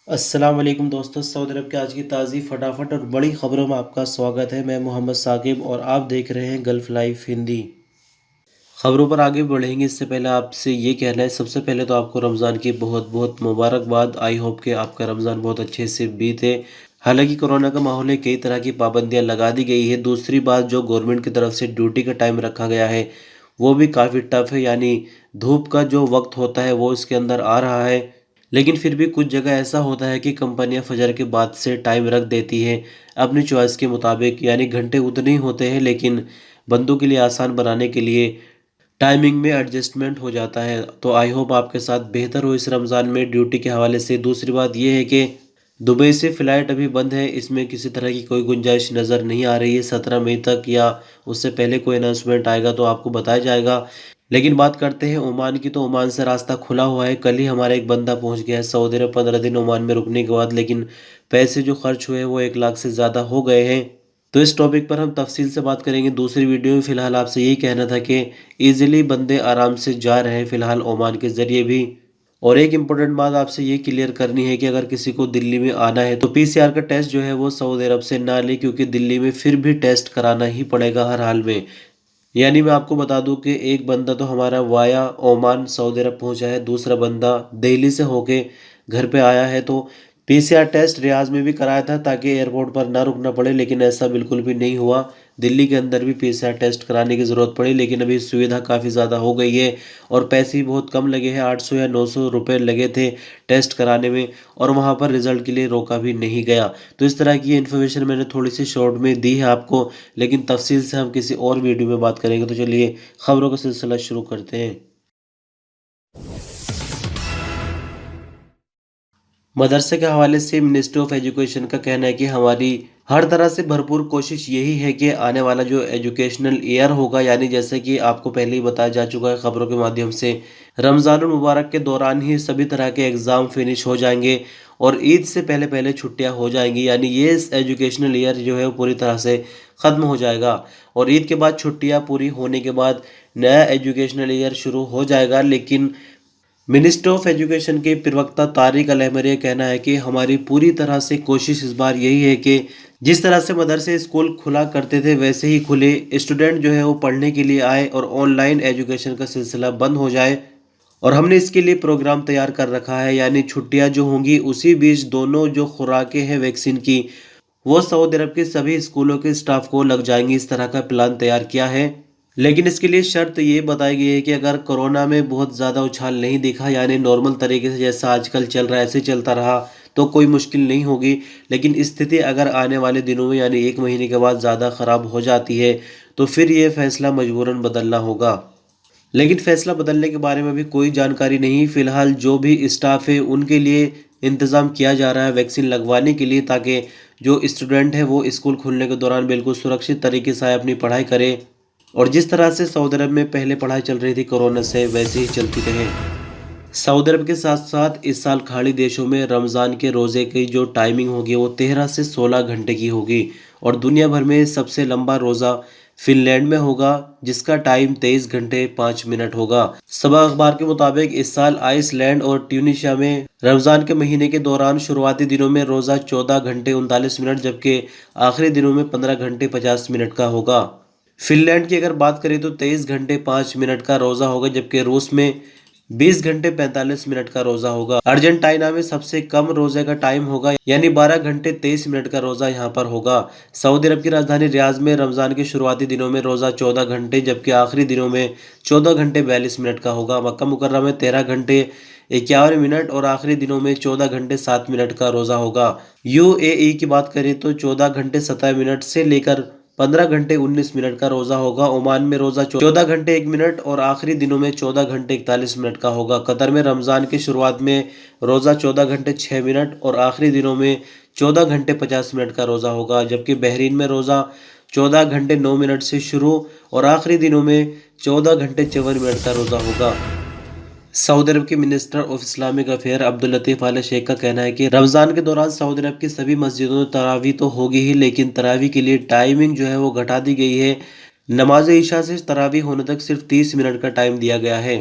السلام علیکم دوستو، سعودی عرب کے آج کی تازی فٹافٹ اور بڑی خبروں میں آپ کا سواگت ہے۔ میں محمد ثاقب اور آپ دیکھ رہے ہیں گلف لائف ہندی۔ خبروں پر آگے بڑھیں گے اس سے پہلے آپ سے یہ کہنا ہے، سب سے پہلے تو آپ کو رمضان کی بہت بہت مبارکباد۔ آئی ہوپ کہ آپ کا رمضان بہت اچھے سے بیتے۔ حالانکہ کورونا کا ماحول ہے، کئی طرح کی پابندیاں لگا دی گئی ہے۔ دوسری بات، جو گورنمنٹ کی طرف سے ڈیوٹی کا ٹائم رکھا گیا ہے وہ بھی کافی ٹف ہے، یعنی دھوپ کا جو وقت ہوتا ہے وہ اس کے اندر آ رہا ہے۔ لیکن پھر بھی کچھ جگہ ایسا ہوتا ہے کہ کمپنیاں فجر کے بعد سے ٹائم رکھ دیتی ہیں اپنی چوائس کے مطابق، یعنی گھنٹے اتنے ہی ہوتے ہیں لیکن بندوں کے لیے آسان بنانے کے لیے ٹائمنگ میں ایڈجسٹمنٹ ہو جاتا ہے۔ تو آئی ہوپ آپ کے ساتھ بہتر ہو اس رمضان میں ڈیوٹی کے حوالے سے۔ دوسری بات یہ ہے کہ دبئی سے فلائٹ ابھی بند ہے، اس میں کسی طرح کی کوئی گنجائش نظر نہیں آ رہی ہے۔ 17 مئی تک یا اس سے پہلے کوئی اناؤنسمنٹ آئے گا تو آپ کو بتایا جائے گا۔ لیکن بات کرتے ہیں عمان کی، تو عمان سے راستہ کھلا ہوا ہے۔ کل ہی ہمارا ایک بندہ پہنچ گیا ہے سعودی عرب 15 دن عمان میں رکنے کے بعد، لیکن پیسے جو خرچ ہوئے وہ 1 لاکھ سے زیادہ ہو گئے ہیں۔ تو اس ٹاپک پر ہم تفصیل سے بات کریں گے دوسری ویڈیو میں۔ فی الحال آپ سے یہی کہنا تھا کہ ایزیلی بندے آرام سے جا رہے ہیں فی الحال عمان کے ذریعے بھی۔ اور ایک امپورٹنٹ بات آپ سے یہ کلیئر کرنی ہے کہ اگر کسی کو دلی میں آنا ہے تو PCR کا ٹیسٹ جو ہے وہ سعودی عرب سے نہ لے، کیونکہ دلی میں پھر بھی ٹیسٹ کرانا ہی پڑے گا ہر حال میں۔ یعنی میں آپ کو بتا دوں کہ ایک بندہ تو ہمارا وایا عمان سعودی عرب پہنچا ہے، دوسرا بندہ دہلی سے ہو کے گھر پہ آیا ہے۔ تو PCR ٹیسٹ ریاض میں بھی کرایا تھا تاکہ ایئرپورٹ پر نہ رکنا پڑے، لیکن ایسا بالکل بھی نہیں ہوا۔ دلی کے اندر بھی PCR ٹیسٹ کرانے کی ضرورت پڑی، لیکن ابھی سویدھا کافی زیادہ ہو گئی ہے اور پیسے بھی بہت کم لگے ہیں۔ 800 یا 900 روپے لگے تھے ٹیسٹ کرانے میں، اور وہاں پر رزلٹ کے لیے روکا بھی نہیں گیا۔ تو اس طرح کی انفارمیشن میں نے تھوڑی سی شارٹ میں دی ہے آپ کو، لیکن تفصیل سے ہم کسی اور ویڈیو میں بات کریں گے۔ تو چلیے خبروں کا سلسلہ شروع کرتے ہیں۔ مدرسے کے حوالے سے منسٹری آف ایجوکیشن کا کہنا ہے کہ ہماری ہر طرح سے بھرپور کوشش یہی ہے کہ آنے والا جو ایجوکیشنل ایئر ہوگا، یعنی جیسے کہ آپ کو پہلے ہی بتایا جا چکا ہے خبروں کے مادھیم سے، رمضان المبارک کے دوران ہی سبھی طرح کے ایگزام فنش ہو جائیں گے اور عید سے پہلے پہلے چھٹیاں ہو جائیں گی، یعنی یہ ایجوکیشنل ایئر جو ہے وہ پوری طرح سے ختم ہو جائے گا۔ اور عید کے بعد چھٹیاں پوری ہونے کے بعد نیا ایجوکیشنل ایئر شروع ہو جائے گا۔ لیکن منسٹر آف ایجوکیشن کے پروکتا طارق العمر یہ کہنا ہے کہ ہماری پوری طرح سے کوشش اس بار یہی ہے کہ جس طرح سے مدرسے اسکول کھلا کرتے تھے ویسے ہی کھلے، اسٹوڈنٹ جو ہے وہ پڑھنے کے لیے آئے اور آن لائن ایجوکیشن کا سلسلہ بند ہو جائے۔ اور ہم نے اس کے لیے پروگرام تیار کر رکھا ہے، یعنی چھٹیاں جو ہوں گی اسی بیچ دونوں جو خوراکیں ہیں ویکسین کی وہ سعودی عرب کے سبھی اسکولوں کے اسٹاف کو لگ جائیں گی۔ اس طرح کا پلان تیار کیا ہے، لیکن اس کے لیے شرط یہ بتائی گئی ہے کہ اگر کورونا میں بہت زیادہ اچھال نہیں دکھا، یعنی نارمل طریقے سے جیسا آج کل چل رہا ہے ایسے چلتا رہا تو کوئی مشکل نہیں ہوگی۔ لیکن استھتی اگر آنے والے دنوں میں یعنی 1 مہینے کے بعد زیادہ خراب ہو جاتی ہے تو پھر یہ فیصلہ مجبوراً بدلنا ہوگا۔ لیکن فیصلہ بدلنے کے بارے میں بھی کوئی جانکاری نہیں۔ فی الحال جو بھی اسٹاف ہے ان کے لیے انتظام کیا جا رہا ہے ویکسین لگوانے کے لیے، تاکہ جو اسٹوڈنٹ ہے وہ اسکول کھلنے کے دوران بالکل سرکشت طریقے سے اپنی پڑھائی کرے، اور جس طرح سے سعودی عرب میں پہلے پڑھائی چل رہی تھی کورونا سے ویسے ہی چلتی رہے۔ سعودی عرب کے ساتھ ساتھ اس سال کھاڑی دیشوں میں رمضان کے روزے کی جو ٹائمنگ ہوگی وہ 13 سے 16 گھنٹے کی ہوگی، اور دنیا بھر میں سب سے لمبا روزہ فن لینڈ میں ہوگا جس کا ٹائم 23 گھنٹے 5 منٹ ہوگا۔ صبح اخبار کے مطابق اس سال آئس لینڈ اور ٹیونیشیا میں رمضان کے مہینے کے دوران شروعاتی دنوں میں روزہ 14 گھنٹے 39 منٹ جبکہ آخری دنوں میں 15 گھنٹے 50 منٹ کا ہوگا۔ فن لینڈ کی اگر بات کریں تو 23 گھنٹے 5 منٹ کا روزہ ہوگا، جبکہ روس میں 20 گھنٹے 45 منٹ کا روزہ ہوگا۔ ارجنٹائنا میں سب سے کم روزے کا ٹائم ہوگا، یعنی 12 گھنٹے 23 منٹ کا روزہ یہاں پر ہوگا۔ سعودی عرب کی راجدھانی ریاض میں رمضان کے شروعاتی دنوں میں روزہ 14 گھنٹے جبکہ آخری دنوں میں 14 گھنٹے 42 منٹ کا ہوگا۔ مکہ مکرمہ میں 13 گھنٹے 51 منٹ اور آخری دنوں میں 14 گھنٹے 7 منٹ کا روزہ ہوگا۔ UAE کی بات کریں تو 14 گھنٹے 17 منٹ سے لے کر 15 گھنٹے 19 منٹ کا روزہ ہوگا۔ عمان میں روزہ 14 گھنٹے 1 منٹ اور آخری دنوں میں 14 گھنٹے 41 منٹ کا ہوگا۔ قطر میں رمضان کی شروعات میں روزہ 14 گھنٹے 6 منٹ اور آخری دنوں میں 14 گھنٹے 50 منٹ کا روزہ ہوگا، جبکہ بحرین میں روزہ 14 گھنٹے 9 منٹ سے شروع اور آخری دنوں میں 14 گھنٹے 54 منٹ کا روزہ ہوگا۔ سعودی عرب کے منسٹر آف اسلامک افیئر عبداللطیف آل شیخ کا کہنا ہے کہ رمضان کے دوران سعودی عرب کی سبھی مسجدوں میں تراویح تو ہوگی ہی، لیکن تراویح کے لیے ٹائمنگ جو ہے وہ گھٹا دی گئی ہے۔ نماز عشاء سے تراویح ہونے تک صرف 30 منٹ کا ٹائم دیا گیا ہے،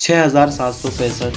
6,765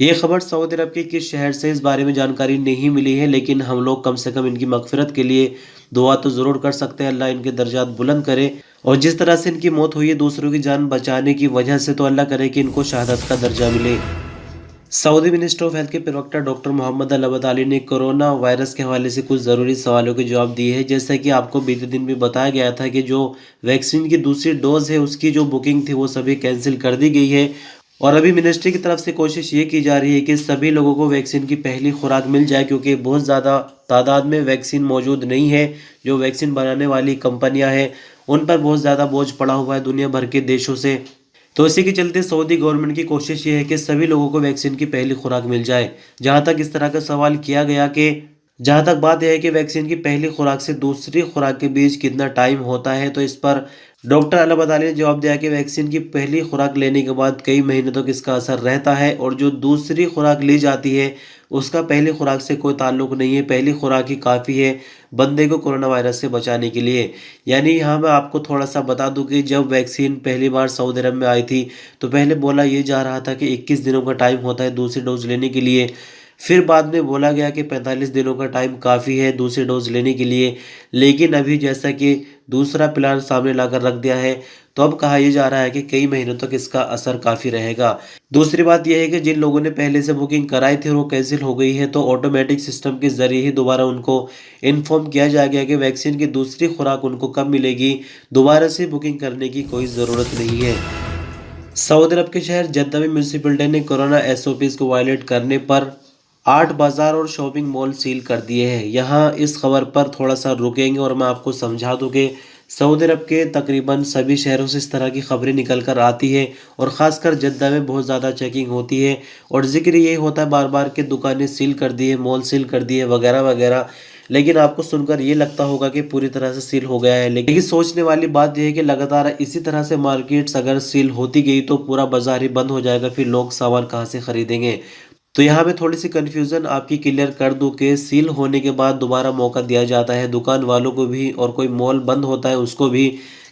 یہ خبر سعودی عرب کے کس شہر سے اس بارے میں جانکاری نہیں ملی ہے، لیکن ہم لوگ کم سے کم ان کی مغفرت کے لیے دعا تو ضرور کر سکتے ہیں، اللہ ان کے درجات بلند کرے، اور جس طرح سے ان کی موت ہوئی ہے دوسروں کی جان بچانے کی وجہ سے، تو اللہ کرے کہ ان کو شہادت کا درجہ ملے۔ سعودی منسٹر آف ہیلتھ کے پروکٹر ڈاکٹر محمد العبد علی نے کورونا وائرس کے حوالے سے کچھ ضروری سوالوں کے جواب دیے ہیں، جیسا کہ آپ کو بیتے دن بھی بتایا گیا تھا کہ جو ویکسین کی دوسری ڈوز ہے اس کی جو بکنگ تھی وہ سبھی کینسل کر دی گئی ہے، اور ابھی منسٹری کی طرف سے کوشش یہ کی جا رہی ہے کہ سبھی لوگوں کو ویکسین کی پہلی خوراک مل جائے، کیونکہ بہت زیادہ تعداد میں ویکسین موجود نہیں ہے۔ جو ویکسین بنانے والی کمپنیاں ہیں ان پر بہت زیادہ بوجھ پڑا ہوا ہے دنیا بھر کے دیشوں سے، تو اسی کے چلتے سعودی گورنمنٹ کی کوشش یہ ہے کہ سبھی لوگوں کو ویکسین کی پہلی خوراک مل جائے۔ جہاں تک اس طرح کا سوال کیا گیا کہ جہاں تک بات یہ ہے کہ ویکسین کی پہلی خوراک سے دوسری خوراک کے بیچ کتنا ٹائم ہوتا ہے، تو اس پر ڈاکٹر العبد علی نے جواب دیا کہ ویکسین کی پہلی خوراک لینے کے بعد کئی مہینوں تک اس کا اثر رہتا ہے، اور جو دوسری خوراک لی جاتی ہے اس کا پہلی خوراک سے کوئی تعلق نہیں ہے، پہلی خوراک ہی کافی ہے بندے کو کورونا وائرس سے بچانے کے لیے۔ یعنی یہاں میں آپ کو تھوڑا سا بتا دوں کہ جب ویکسین پہلی بار سعودی عرب میں آئی تھی تو پہلے بولا یہ جا رہا تھا کہ 21 دنوں کا ٹائم ہوتا ہے دوسری ڈوز لینے کے لیے، پھر بعد میں بولا گیا کہ 45 دنوں کا ٹائم کافی ہے دوسری ڈوز لینے کے لیے، لیکن ابھی جیسا کہ دوسرا پلان سامنے لا کر رکھ دیا ہے تو اب کہا یہ جا رہا ہے کہ کئی مہینوں تک اس کا اثر کافی رہے گا۔ دوسری بات یہ ہے کہ جن لوگوں نے پہلے سے بکنگ کرائی تھی اور وہ کینسل ہو گئی ہے تو آٹومیٹک سسٹم کے ذریعے ہی دوبارہ ان کو انفارم کیا جائے گا کہ ویکسین کی دوسری خوراک ان کو کب ملے گی، دوبارہ سے بکنگ کرنے کی کوئی ضرورت نہیں ہے۔ سعودی عرب کے شہر جدہ میں میونسپلٹی نے کورونا ایس او پیز کو وائلیٹ کرنے پر 8 بازار اور شاپنگ مال سیل کر دیے ہیں۔ یہاں اس خبر پر تھوڑا سا رکیں گے اور میں آپ کو سمجھا دوں کہ سعودی عرب کے تقریباً سبھی شہروں سے اس طرح کی خبریں نکل کر آتی ہے، اور خاص کر جدہ میں بہت زیادہ چیکنگ ہوتی ہے، اور ذکر یہ ہوتا ہے بار بار کہ دکانیں سیل کر دی ہے، مال سیل کر دی ہے وغیرہ وغیرہ، لیکن آپ کو سن کر یہ لگتا ہوگا کہ پوری طرح سے سیل ہو گیا ہے، لیکن سوچنے والی بات یہ ہے کہ لگاتار اسی طرح سے مارکیٹس اگر سیل ہوتی گئی تو پورا بازار ہی بند ہو جائے گا، پھر لوگ سامان کہاں سے خریدیں گے۔ تو یہاں میں تھوڑی سی کنفیوژن آپ کی کلیئر کر دوں کہ سیل ہونے کے بعد دوبارہ موقع دیا جاتا ہے دکان والوں کو بھی، اور کوئی مال بند ہوتا ہے اس کو بھی،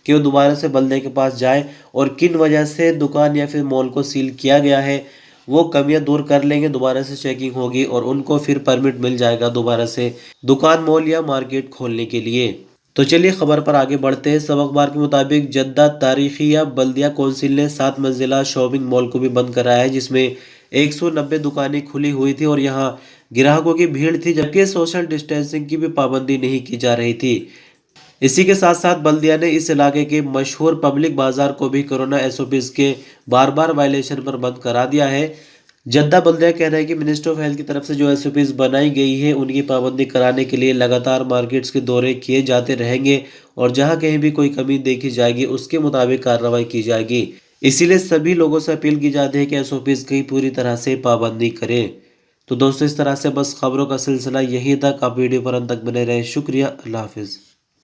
کہ وہ دوبارہ سے بلدے کے پاس جائے اور کن وجہ سے دکان یا پھر مال کو سیل کیا گیا ہے وہ کمیاں دور کر لیں گے، دوبارہ سے چیکنگ ہوگی اور ان کو پھر پرمٹ مل جائے گا دوبارہ سے دکان مال یا مارکیٹ کھولنے کے لیے۔ تو چلیے خبر پر آگے بڑھتے ہیں۔ سب اخبار کے مطابق جدہ تاریخیہ بلدیہ کونسل نے 7 منزلہ شاپنگ مال کو بھی بند کرایا ہے، جس میں 190 دکانیں کھلی ہوئی تھی اور یہاں گراہکوں کی بھیڑ تھی، جبکہ سوشل ڈسٹینسنگ کی بھی پابندی نہیں کی جا رہی تھی۔ اسی کے ساتھ ساتھ بلدیہ نے اس علاقے کے مشہور پبلک بازار کو بھی کورونا ایس او پیز کے بار بار وائلیشن پر بند کرا دیا ہے۔ جدہ بلدیہ کہہ رہا ہے کہ منسٹر آف ہیلتھ کی طرف سے جو ایس او پیز بنائی گئی ہے ان کی پابندی کرانے کے لیے لگاتار مارکیٹس کے دورے کیے جاتے رہیں گے، اور جہاں کہیں بھی کوئی کمی دیکھی جائے گی اس کے مطابق کارروائی کی جائے گی۔ اسی لیے سبھی لوگوں سے اپیل کی جاتی ہے کہ ایس او پیز کی پوری طرح سے پابندی کریں۔ تو دوستو اس طرح سے بس خبروں کا سلسلہ یہیں تک، آپ ویڈیو پر انت تک بنے رہیں، شکریہ، اللہ حافظ۔